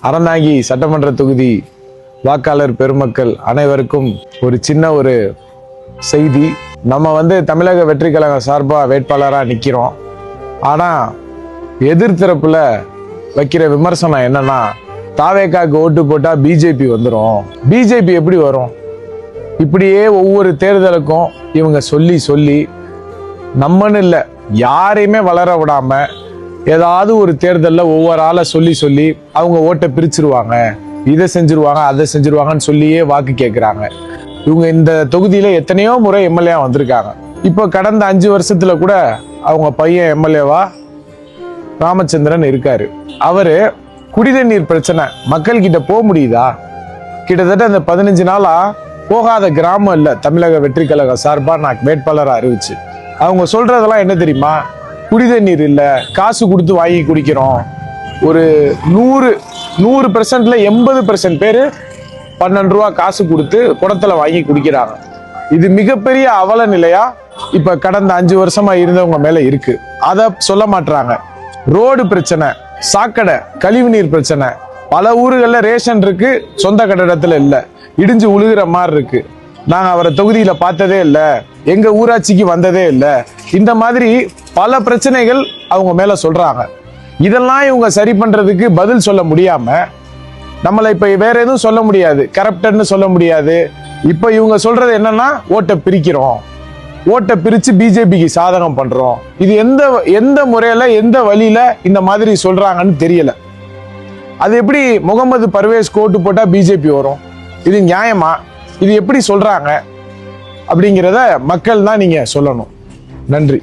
அறந்தாங்கி சட்டமன்ற தொகுதி வாக்காளர் பெருமக்கள் அனைவருக்கும் ஒரு சின்ன செய்தி. நம்ம தமிழக வெற்றி கழக சார்பாக வேட்பாளராக நிற்கிறோம். ஆனால் எதிர்த்தரப்புல வைக்கிற விமர்சனம் என்னன்னா, தாவேக்காக்கு ஓட்டு போட்டால் பிஜேபி வந்துடும். பிஜேபி எப்படி வரும்? இப்படியே ஒவ்வொரு தேர்தலுக்கும் இவங்க சொல்லி சொல்லி நம்மன்னு இல்லை, யாரையுமே வளர விடாம ஏதாவது ஒரு தேர்தலில் ஒவ்வொரு ஆளை சொல்லி சொல்லி அவங்க ஓட்டை பிரிச்சிருவாங்க, இதை செஞ்சிருவாங்க அதை செஞ்சிருவாங்கன்னு சொல்லியே வாக்கு கேட்குறாங்க. இவங்க இந்த தொகுதியில எத்தனையோ முறை எம்எல்ஏ வந்திருக்காங்க. இப்போ கடந்த 5 வருஷத்துல கூட அவங்க பையன் எம்எல்ஏவா ராமச்சந்திரன் இருக்காரு. அவரு குடிநீர் பிரச்சனை மக்கள் கிட்ட போக முடியுதா? கிட்டத்தட்ட அந்த 15 நாளா போகாத கிராமம் இல்லை தமிழக வெற்றி கழக சார்பா நான் வேட்பாளராக அறிவிச்சு. அவங்க சொல்றதெல்லாம் என்ன தெரியுமா? குடிநீர் இல்லை, காசு கொடுத்து வாங்கி குடிக்கிறோம். ஒரு 100%ல 80% பேரு 12 ரூபா காசு கொடுத்து குடத்துல வாங்கி குடிக்கிறாங்க. இது மிகப்பெரிய அவல நிலையா இப்ப கடந்த 5 வருஷமா இருந்தவங்க மேல இருக்கு. அத சொல்ல மாட்டாங்க. ரோடு பிரச்சனை, சாக்கடை, கழிவுநீர் பிரச்சனை, பல ஊர்கள்ல ரேஷன் இருக்கு, சொந்த கட்டடத்துல இல்ல, இடிஞ்சு உழுகிற மாதிரி இருக்கு. நாங்க அவரை தொகுதியில பார்த்ததே இல்ல, எங்க ஊராட்சிக்கு வந்ததே இல்ல. இந்த மாதிரி பல பிரச்சனைகள் அவங்க மேல சொல்றாங்க. இதெல்லாம் இவங்க சரி பண்றதுக்கு பதில் சொல்ல முடியாம நம்மளை இப்ப வேற எதுவும் சொல்ல முடியாது, கரப்டர்னு சொல்ல முடியாது. இப்ப இவங்க சொல்றது என்னன்னா, ஓட்டை பிரிக்கிறோம், ஓட்டை பிரிச்சு பிஜேபிக்கு சாதகம் பண்றோம். இது எந்த முறையில எந்த வழியில இந்த மாதிரி சொல்றாங்கன்னு தெரியல. அது எப்படி முகமது பர்வேஸ் ஓட்டு போட்டா பிஜேபி வரும்? இது நியாயமா? இது எப்படி சொல்றாங்க அப்படிங்கிறத மக்கள் தான் நீங்க சொல்லணும். நன்றி.